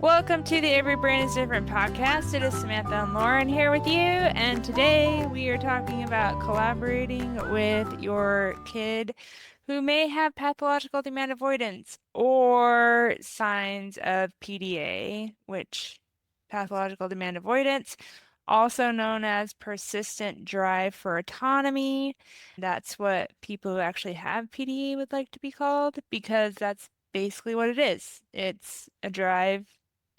Welcome to the Every Brain is Different podcast. It is Samantha and Lauren here with you, and today we are talking about collaborating with your kid who may have pathological demand avoidance or signs of PDA, which pathological demand avoidance, also known as persistent drive for autonomy. That's what people who actually have PDA would like to be called because that's basically what it is. It's a drive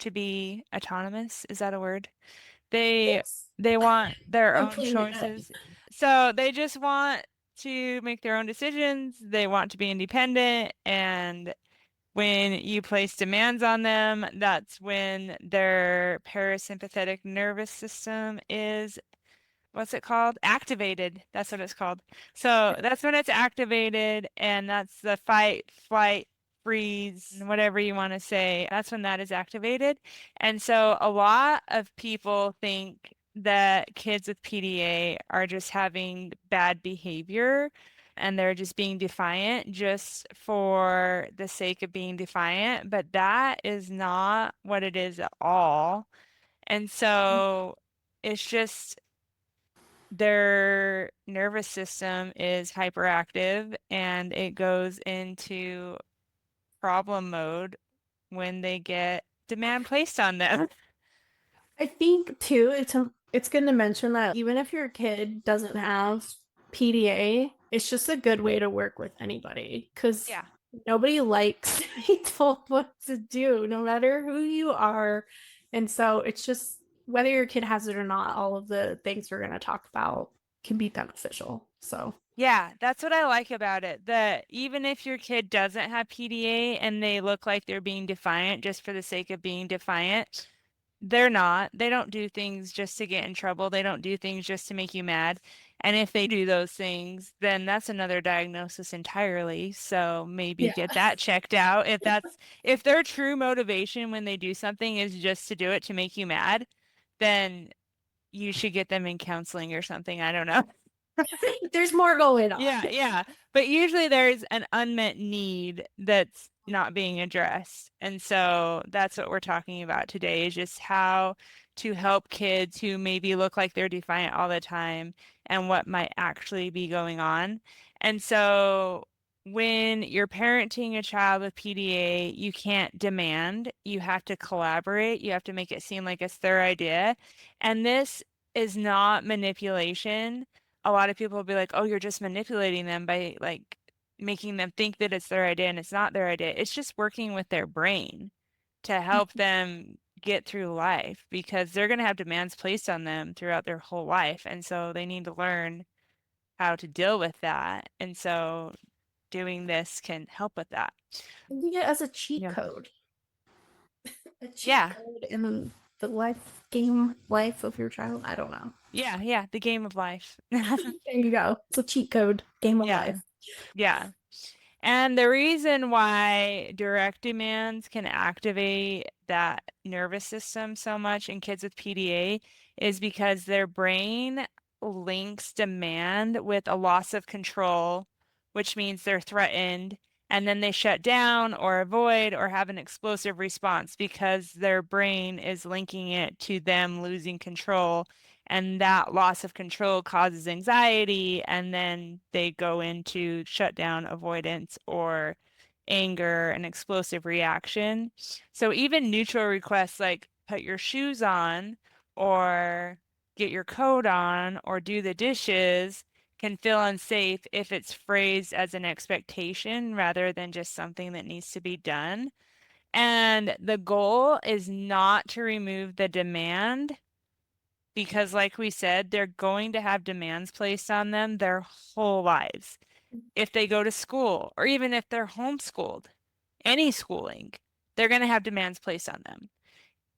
to be autonomous. Is that a word? They Yes. they want their own Hopefully not. choices. So they just want to make their own decisions. They want to be independent. And when you place demands on them, that's when their parasympathetic nervous system is, what's it called? Activated. That's what it's called. So that's when it's activated, and that's the fight, flight, freeze, whatever you want to say. That's when that is activated. And so a lot of people think that kids with PDA are just having bad behavior and they're just being defiant just for the sake of being defiant, but that is not what it is at all. And so it's just their nervous system is hyperactive and it goes into problem mode when they get demand placed on them. I think too, it's good to mention that even if your kid doesn't have PDA, it's just a good way to work with anybody because Yeah. nobody likes to be told what to do, no matter who you are. And so it's just whether your kid has it or not, all of the things we're going to talk about can be beneficial. So, Yeah, that's what I like about it. That even if your kid doesn't have PDA and they look like they're being defiant just for the sake of being defiant, they're not. They don't do things just to get in trouble. They don't do things just to make you mad. And if they do those things, then that's another diagnosis entirely. So maybe yeah. get that checked out. If their true motivation when they do something is just to do it to make you mad, then you should get them in counseling or something. I don't know. There's more going on. Yeah, yeah. But usually there's an unmet need that's not being addressed. And so that's what we're talking about today is just how to help kids who maybe look like they're defiant all the time and what might actually be going on. And so when you're parenting a child with PDA, you can't demand, you have to collaborate, you have to make it seem like it's their idea. And this is not manipulation. A lot of people will be like, oh, you're just manipulating them by like making them think that it's their idea and it's not their idea. It's just working with their brain to help them get through life because they're going to have demands placed on them throughout their whole life. And so they need to learn how to deal with that. And so doing this can help with that. Think it as a cheat Yeah. code. A cheat Yeah. code in the life of your child. I don't know. Yeah. Yeah. The game of life. There you go. It's a cheat code. Game of Yeah. life. Yeah. And the reason why direct demands can activate that nervous system so much in kids with PDA is because their brain links demand with a loss of control, which means they're threatened, and then they shut down or avoid or have an explosive response because their brain is linking it to them losing control. And that loss of control causes anxiety, and then they go into shutdown, avoidance, or anger and explosive reaction. So even neutral requests like put your shoes on or get your coat on or do the dishes can feel unsafe if it's phrased as an expectation rather than just something that needs to be done. And the goal is not to remove the demand because, like we said, they're going to have demands placed on them their whole lives. If they go to school or even if they're homeschooled, any schooling, they're going to have demands placed on them.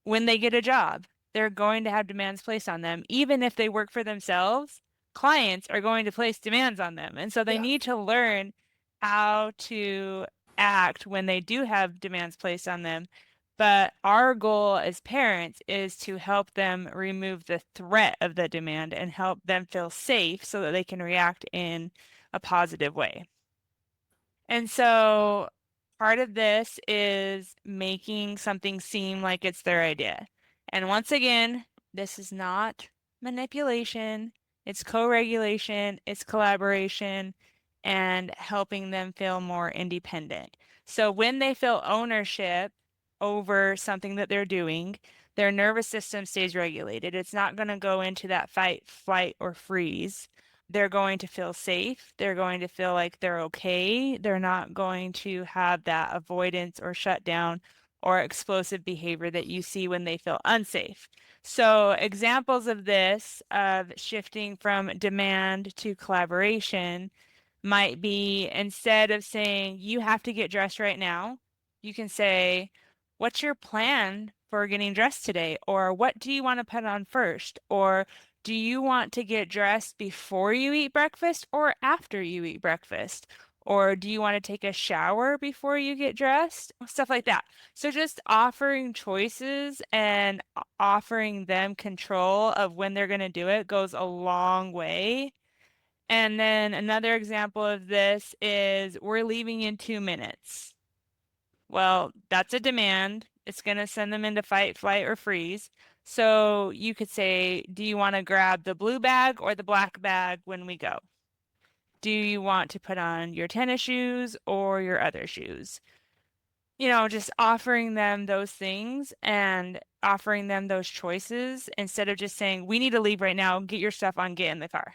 When they get a job, they're going to have demands placed on them. Even if they work for themselves, clients are going to place demands on them. And so they Yeah. need to learn how to act when they do have demands placed on them. But our goal as parents is to help them remove the threat of the demand and help them feel safe so that they can react in a positive way. And so part of this is making something seem like it's their idea. And once again, this is not manipulation, it's co-regulation, it's collaboration, and helping them feel more independent. So when they feel ownership over something that they're doing, their nervous system stays regulated. It's not going to go into that fight, flight, or freeze. They're going to feel safe. They're going to feel like they're okay. They're not going to have that avoidance or shutdown or explosive behavior that you see when they feel unsafe. So, examples of this, of shifting from demand to collaboration, might be instead of saying, you have to get dressed right now, you can say, what's your plan for getting dressed today? Or what do you want to put on first? Or do you want to get dressed before you eat breakfast or after you eat breakfast? Or do you want to take a shower before you get dressed? Stuff like that. So just offering choices and offering them control of when they're going to do it goes a long way. And then another example of this is we're leaving in 2 minutes. Well, that's a demand. It's going to send them into fight, flight, or freeze. So you could say, do you want to grab the blue bag or the black bag when we go? Do you want to put on your tennis shoes or your other shoes? Just offering them those things and offering them those choices instead of just saying, we need to leave right now, get your stuff on, get in the car.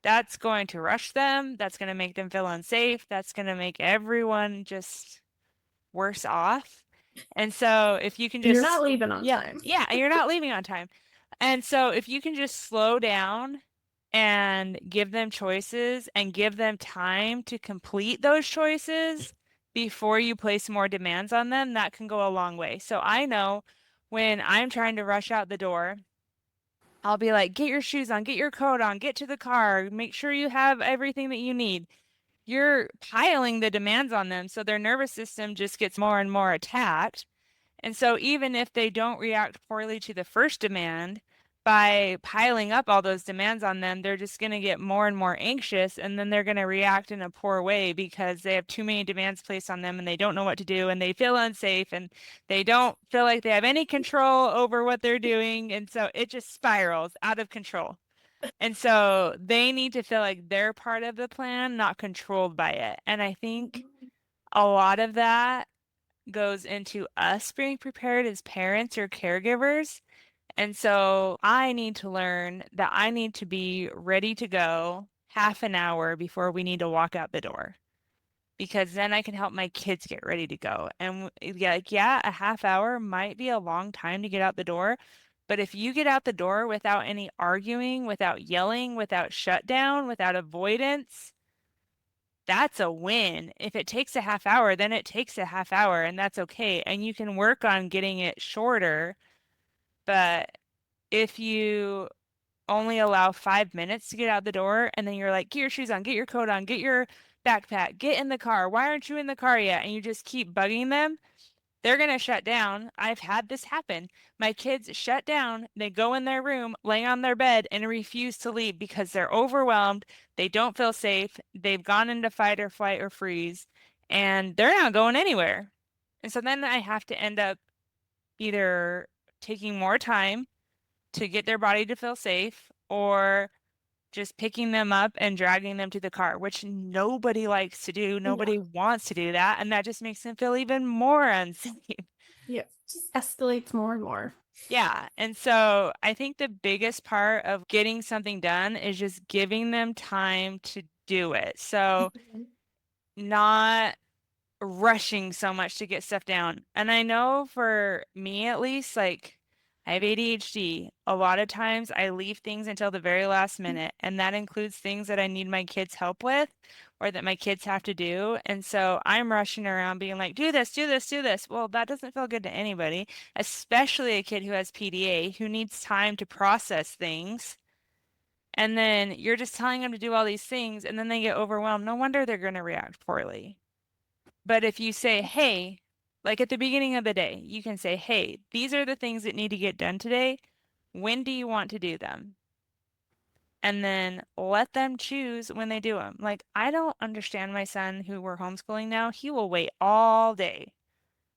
That's going to rush them. That's going to make them feel unsafe. That's going to make everyone just worse off. And so if you can You're not just, leaving on yeah, time. yeah, you're not leaving on time. And so if you can just slow down and give them choices and give them time to complete those choices before you place more demands on them, that can go a long way. So I know when I'm trying to rush out the door, I'll be like, get your shoes on, get your coat on, get to the car, make sure you have everything that you need. You're piling the demands on them, so their nervous system just gets more and more attacked. And so even if they don't react poorly to the first demand, by piling up all those demands on them, they're just going to get more and more anxious, and then they're going to react in a poor way because they have too many demands placed on them and they don't know what to do and they feel unsafe and they don't feel like they have any control over what they're doing. And so it just spirals out of control. And so they need to feel like they're part of the plan, not controlled by it. And I think a lot of that goes into us being prepared as parents or caregivers. And so I need to learn that I need to be ready to go half an hour before we need to walk out the door. Because then I can help my kids get ready to go. And yeah, yeah, a half hour might be a long time to get out the door. But if you get out the door without any arguing, without yelling, without shutdown, without avoidance, that's a win. If it takes a half hour, then it takes a half hour, and that's okay. And you can work on getting it shorter. But if you only allow 5 minutes to get out the door, and then you're like, get your shoes on, get your coat on, get your backpack, get in the car. Why aren't you in the car yet? And you just keep bugging them, they're going to shut down. I've had this happen. My kids shut down. They go in their room, lay on their bed, and refuse to leave because they're overwhelmed. They don't feel safe. They've gone into fight or flight or freeze, and they're not going anywhere. And so then I have to end up either taking more time to get their body to feel safe or just picking them up and dragging them to the car, which nobody likes to do. No. Nobody wants to do that. And that just makes them feel even more unsafe. Yeah. Just escalates more and more. Yeah. And so I think the biggest part of getting something done is just giving them time to do it. So not rushing so much to get stuff down. And I know for me at least, like I have ADHD. A lot of times I leave things until the very last minute, and that includes things that I need my kids' help with or that my kids have to do. And so I'm rushing around being like, do this, do this, do this. Well, that doesn't feel good to anybody, especially a kid who has PDA who needs time to process things. And then you're just telling them to do all these things, and then they get overwhelmed. No wonder they're going to react poorly. But if you say, hey, like at the beginning of the day, you can say, hey, these are the things that need to get done today. When do you want to do them? and then let them choose when they do them. Like, I don't understand my son who we're homeschooling now. He will wait all day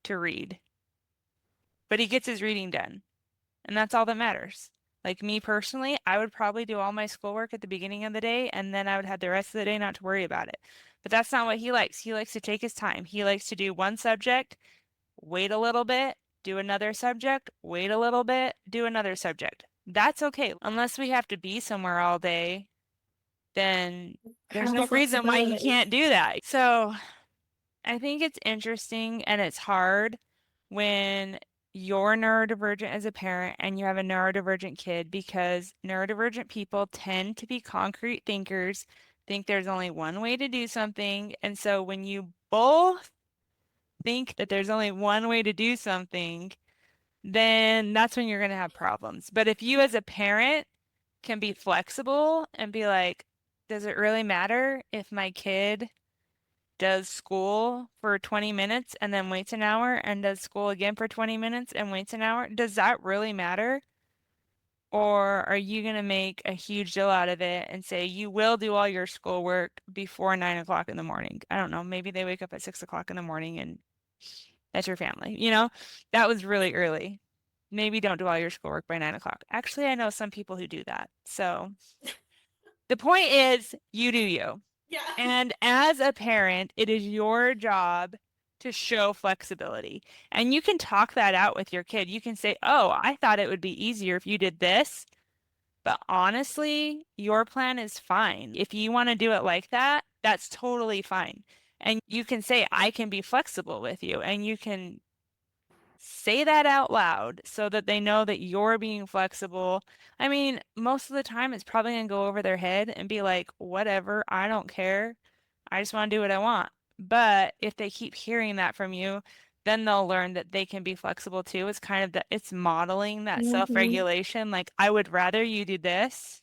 to read, but he gets his reading done, and that's all that matters. Like me personally, I would probably do all my schoolwork at the beginning of the day, and then I would have the rest of the day not to worry about it. But that's not what he likes. He likes to take his time. He likes to do one subject, wait a little bit, do another subject, wait a little bit, do another subject. That's okay. Unless we have to be somewhere all day, then there's Have no reason why he flexibility. can't do that. So I think it's interesting and it's hard when you're neurodivergent as a parent and you have a neurodivergent kid because neurodivergent people tend to be concrete thinkers, think there's only one way to do something. And so when you both think that there's only one way to do something, then that's when you're going to have problems. But if you as a parent can be flexible and be like, does it really matter if my kid does school for 20 minutes and then waits an hour and does school again for 20 minutes and waits an hour? Does that really matter? Or are you going to make a huge deal out of it and say you will do all your schoolwork before 9 o'clock in the morning? I don't know. Maybe they wake up at 6 o'clock in the morning and that's your family. That was really early. Maybe don't do all your schoolwork by 9 o'clock. Actually, I know some people who do that. So the point is, you do you. Yeah. And as a parent, it is your job to show flexibility. And you can talk that out with your kid. You can say, oh, I thought it would be easier if you did this. But honestly, your plan is fine. If you want to do it like that, that's totally fine. And you can say, I can be flexible with you. And you can say that out loud so that they know that you're being flexible. I mean, most of the time it's probably going to go over their head and be like, whatever, I don't care. I just want to do what I want. But if they keep hearing that from you, then they'll learn that they can be flexible too. It's kind of it's modeling that Hmm. self-regulation. Like, I would rather you do this,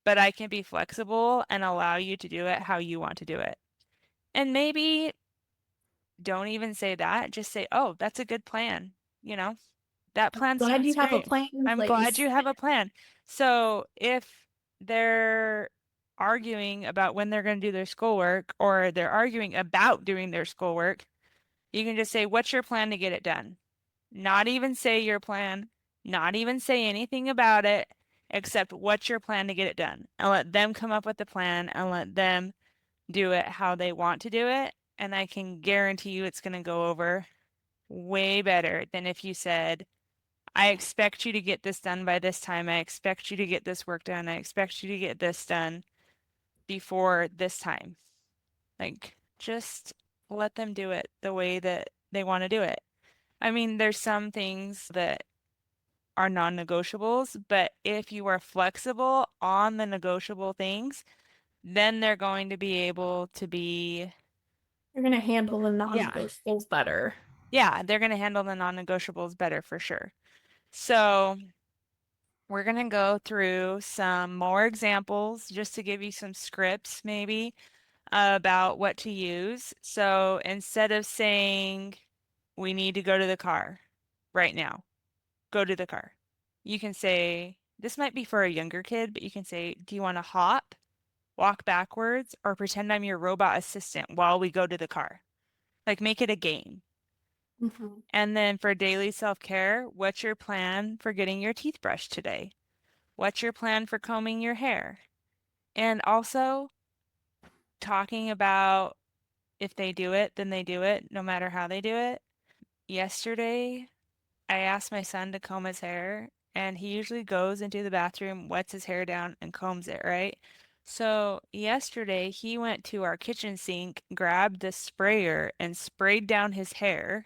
but I can be flexible and allow you to do it how you want to do it. And maybe don't even say that. Just say, oh, that's a good plan. You know, that plan Glad you sounds have a great. plan in I'm glad place. you have a plan. So if they're arguing about when they're going to do their schoolwork or they're arguing about doing their schoolwork, you can just say, what's your plan to get it done? Not even say your plan, not even say anything about it, except what's your plan to get it done? And let them come up with the plan and let them do it how they want to do it. And I can guarantee you it's going to go over way better than if you said, I expect you to get this done by this time. I expect you to get this work done. I expect you to get this done before this time. Like, just let them do it the way that they want to do it. I mean, there's some things that are non-negotiables, but if you are flexible on the negotiable things, then they're going to be able to be, You're gonna handle the yeah, non-negotiables better. yeah, they're going to handle the non-negotiables better for sure. So, we're going to go through some more examples just to give you some scripts maybe about what to use. So instead of saying, we need to go to the car right now, go to the car. You can say, this might be for a younger kid, but you can say, do you want to hop, walk backwards, or pretend I'm your robot assistant while we go to the car? Like make it a game. Mhm. And then for daily self-care, what's your plan for getting your teeth brushed today? What's your plan for combing your hair? And also talking about if they do it, then they do it, no matter how they do it. Yesterday, I asked my son to comb his hair, and he usually goes into the bathroom, wets his hair down, and combs it, right? So yesterday, he went to our kitchen sink, grabbed the sprayer, and sprayed down his hair.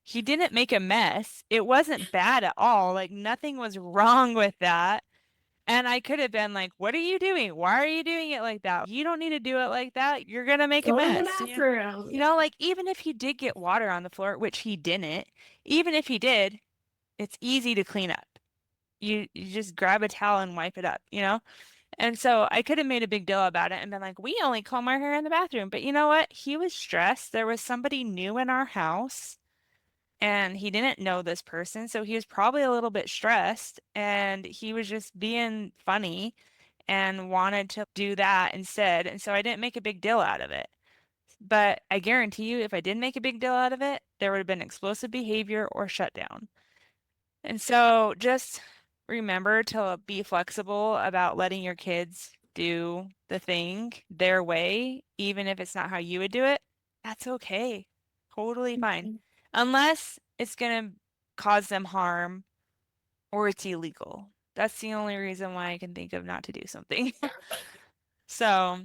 He didn't make a mess. It wasn't bad at all. Like, nothing was wrong with that. And I could have been like, what are you doing? Why are you doing it like that? You don't need to do it like that. You're gonna make a Go to the mess. bathroom. Like even if he did get water on the floor, which he didn't, even if he did, it's easy to clean up. You just grab a towel and wipe it up? And so I could have made a big deal about it and been like, we only comb our hair in the bathroom. But you know what? He was stressed. There was somebody new in our house. and he didn't know this person, so he was probably a little bit stressed, and he was just being funny and wanted to do that instead. And so I didn't make a big deal out of it. But I guarantee you, if I did make a big deal out of it, there would have been explosive behavior or shutdown. And so just remember to be flexible about letting your kids do the thing their way, even if it's not how you would do it. That's okay. Totally fine. Mhm. Unless it's going to cause them harm or it's illegal. That's the only reason why I can think of not to do something. So,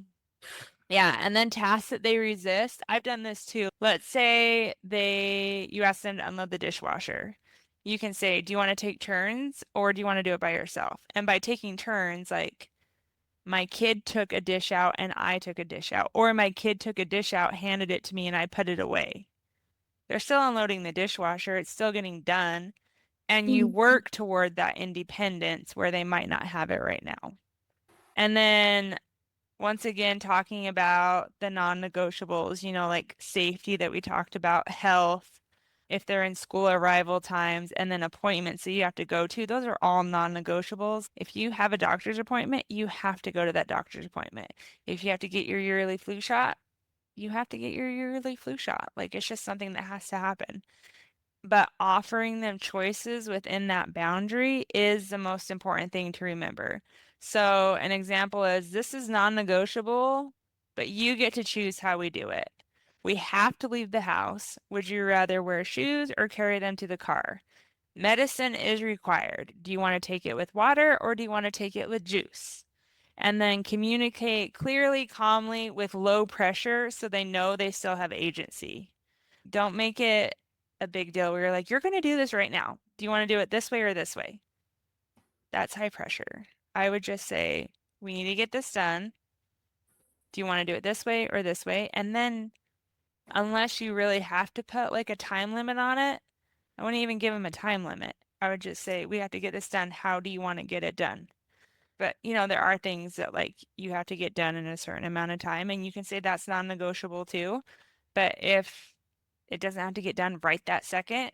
yeah, and then tasks that they resist. I've done this too. Let's say you ask them to unload the dishwasher. You can say, do you want to take turns or do you want to do it by yourself? And by taking turns, like my kid took a dish out and I took a dish out, or my kid took a dish out, handed it to me, and I put it away. They're still unloading the dishwasher. It's still getting done. And you Mhm. work toward that independence where they might not have it right now. And then once again, talking about the non-negotiables, like safety that we talked about, health, if they're in school arrival times, and then appointments that you have to go to, those are all non-negotiables. If you have a doctor's appointment, you have to go to that doctor's appointment. If you have to get your yearly flu shot, you have to get your yearly flu shot. Like it's just something that has to happen. But offering them choices within that boundary is the most important thing to remember. So, an example is this is non-negotiable, but you get to choose how we do it. We have to leave the house. Would you rather wear shoes or carry them to the car? Medicine is required. Do you want to take it with water or do you want to take it with juice? And then communicate clearly, calmly, with low pressure so they know they still have agency. Don't make it a big deal where you're like, you're going to do this right now. Do you want to do it this way or this way? That's high pressure. I would just say, we need to get this done. Do you want to do it this way or this way? And then, unless you really have to put like a time limit on it, I wouldn't even give them a time limit. I would just say, we have to get this done. How do you want to get it done? But, there are things that like you have to get done in a certain amount of time, and you can say that's non-negotiable too. But if it doesn't have to get done right that second,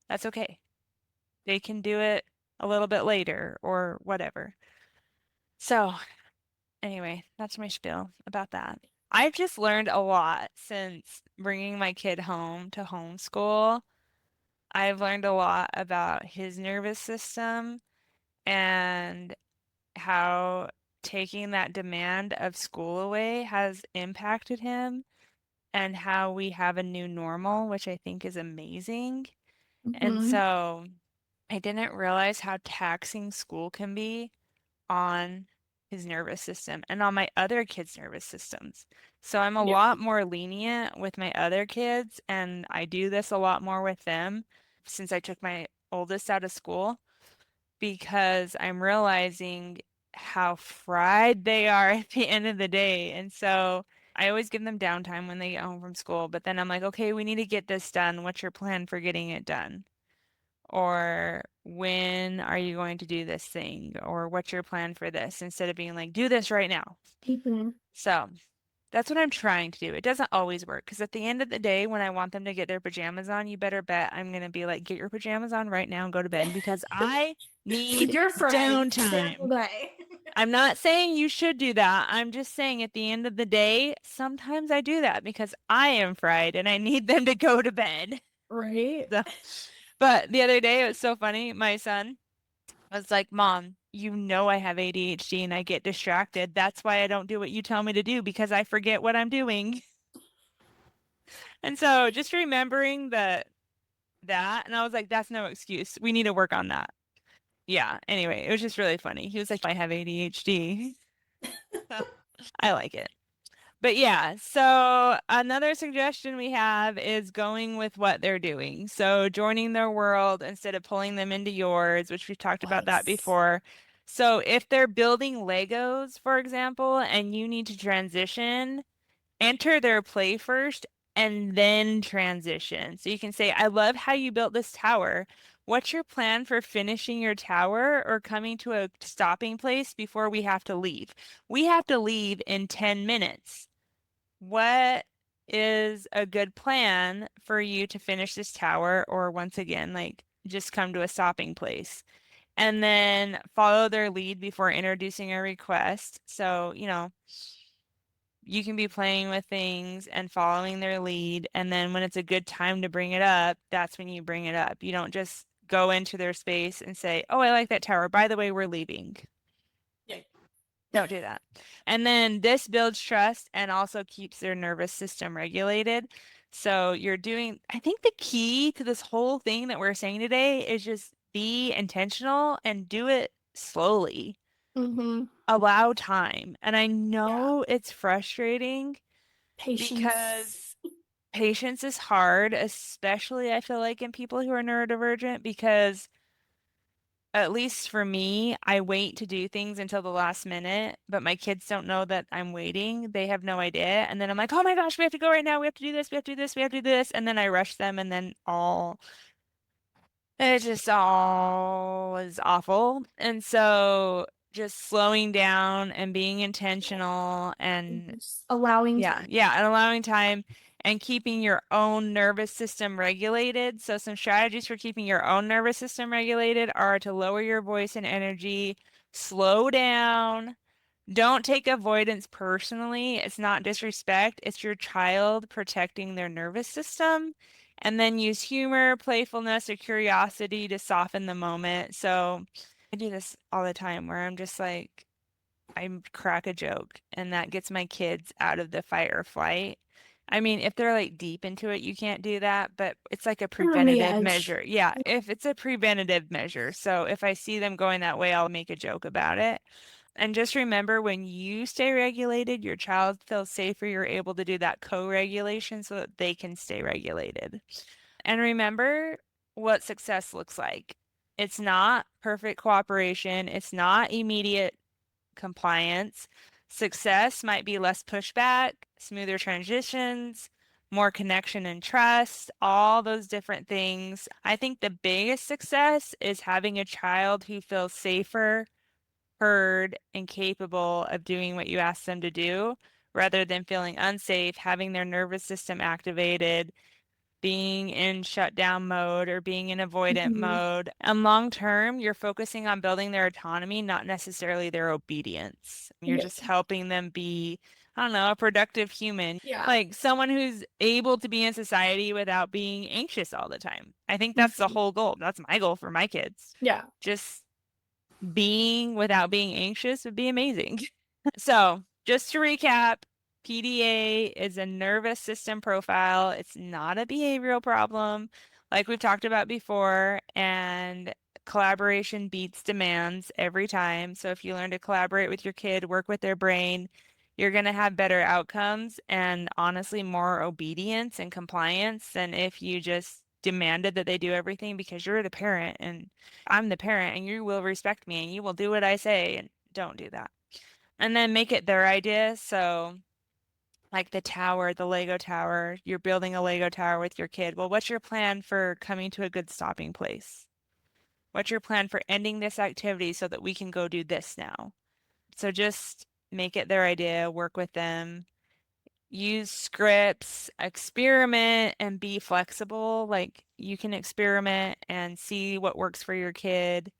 that's okay. They can do it a little bit later or whatever. So, anyway, that's my spiel about that. I've just learned a lot since bringing my kid home to homeschool. I've learned a lot about his nervous system and how taking that demand of school away has impacted him and how we have a new normal, which I think is amazing. And Mhm. so I didn't realize how taxing school can be on his nervous system and on my other kids' nervous systems. So I'm a Yeah. lot more lenient with my other kids, and I do this a lot more with them since I took my oldest out of school because I'm realizing how fried they are at the end of the day. And so I always give them downtime when they get home from school, but then I'm like, okay, we need to get this done. What's your plan for getting it done? Or when are you going to do this thing? Or what's your plan for this? Instead of being like, do this right now. Mhm. So that's what I'm trying to do. It doesn't always work because at the end of the day, when I want them to get their pajamas on, you better bet I'm going to be like, get your pajamas on right now and go to bed because I need You're fried. Stand downtime. away. I'm not saying you should do that. I'm just saying at the end of the day, sometimes I do that because I am fried and I need them to go to bed. Right? So, but the other day, it was so funny. My son was like, Mom, you know I have ADHD and I get distracted. That's why I don't do what you tell me to do because I forget what I'm doing. And so just remembering that, and I was like, that's no excuse. We need to work on that. Yeah. Anyway, it was just really funny. He was like, I have ADHD. I like it. But yeah, so another suggestion we have is going with what they're doing. So joining their world instead of pulling them into yours, which we've talked about that Yes. before. So if they're building Legos, for example, and you need to transition, enter their play first and then transition. So you can say, I love how you built this tower. What's your plan for finishing your tower or coming to a stopping place before we have to leave? We have to leave in 10 minutes. What? is a good plan for you to finish this tower or once again, like just come to a stopping place. And then follow their lead before introducing a request. So, you can be playing with things and following their lead. And then when it's a good time to bring it up, that's when you bring it up. You don't just go into their space and say, "Oh, I like that tower. By the way, we're leaving." Yeah. Don't do that. And then this builds trust and also keeps their nervous system regulated. So I think the key to this whole thing that we're saying today is just be intentional and do it slowly. Mm-hmm. Allow time. And I Yeah. know it's frustrating Patience. because patience is hard, especially I feel like in people who are neurodivergent, because at least for me, I wait to do things until the last minute, but my kids don't know that I'm waiting. They have no idea. And then I'm like, oh my gosh, we have to go right now. We have to do this. We have to do this. We have to do this. And then I rush them, and then it just all is awful. And so just slowing down and being intentional and Just allowing yeah, time. yeah, and allowing time and keeping your own nervous system regulated. So some strategies for keeping your own nervous system regulated are to lower your voice and energy, slow down. Don't take avoidance personally. It's not disrespect. It's your child protecting their nervous system. And then use humor, playfulness, or curiosity to soften the moment. So I do this all the time where I'm just like, I crack a joke and that gets my kids out of the fight or flight. I mean, if they're like deep into it, you can't do that, but it's like a On the preventative edge. measure. Yeah, if it's a preventative measure. So if I see them going that way, I'll make a joke about it. And just remember when you stay regulated, your child feels safer. You're able to do that co-regulation so that they can stay regulated. And remember what success looks like. It's not perfect cooperation. It's not immediate compliance. Success might be less pushback, smoother transitions, more connection and trust, all those different things. I think the biggest success is having a child who feels safer, heard, and capable of doing what you ask them to do rather than feeling unsafe, having their nervous system activated, being in shutdown mode or being in avoidant Mm-hmm. mode. And long term, you're focusing on building their autonomy, not necessarily their obedience. You're Yeah. just helping them be, I don't know, a productive human, Yeah. like someone who's able to be in society without being anxious all the time. I think that's the Mm-hmm. whole goal. That's my goal for my kids. Yeah. Just being without being anxious would be amazing. So, just to recap, PDA is a nervous system profile. It's not a behavioral problem, like we've talked about before, and collaboration beats demands every time. So, if you learn to collaborate with your kid, work with their brain, you're going to have better outcomes and honestly more obedience and compliance than if you just demanded that they do everything because you're the parent and I'm the parent and you will respect me and you will do what I say and don't do that. And then make it their idea. So, like the tower, the Lego tower, you're building a Lego tower with your kid. Well, what's your plan for coming to a good stopping place? What's your plan for ending this activity so that we can go do this now? So, just make it their idea, work with them, use scripts, experiment, and be flexible. Like, you can experiment and see what works for your kid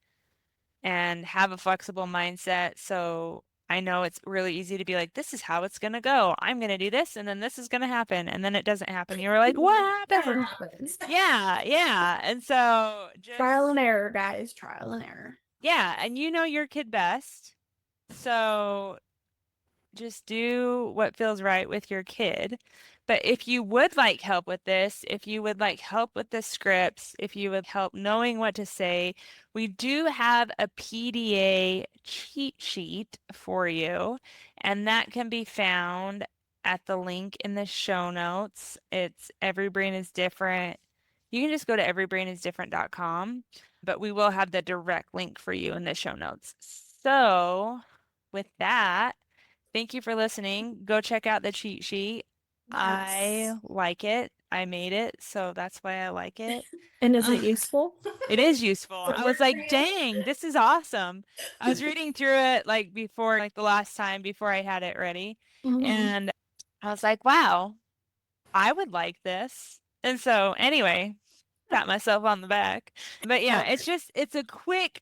and have a flexible mindset. So I know it's really easy to be like, this is how it's going to go. I'm going to do this and then this is going to happen. And then it doesn't happen. You're like, what Never happened? happens. Yeah, yeah. And so Trial just, and error, guys. Trial and error. yeah. And you know your kid best. So just do what feels right with your kid. But if you would like help with this, if you would like help with the scripts, if you would help knowing what to say, we do have a PDA cheat sheet for you, and that can be found at the link in the show notes. It's Every Brain is Different. You can just go to everybrainisdifferent.com, but we will have the direct link for you in the show notes. So, with that, thank you for listening. Go check out the cheat sheet. I Yes. like it. I made it, so that's why I like it. And is it useful? It is useful. Does it I work was for like, you? dang, this is awesome. I was reading through it like before, like the last time before I had it ready. Mm-hmm. And I was like, wow, I would like this. And so anyway, pat myself on the back. But yeah, it's a quick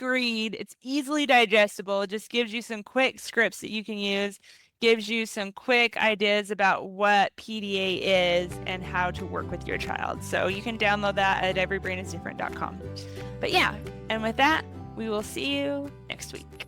read. It's easily digestible. It just gives you some quick scripts that you can use, gives you some quick ideas about what PDA is and how to work with your child. So you can download that at everybrainisdifferent.com. But yeah, and with that, we will see you next week.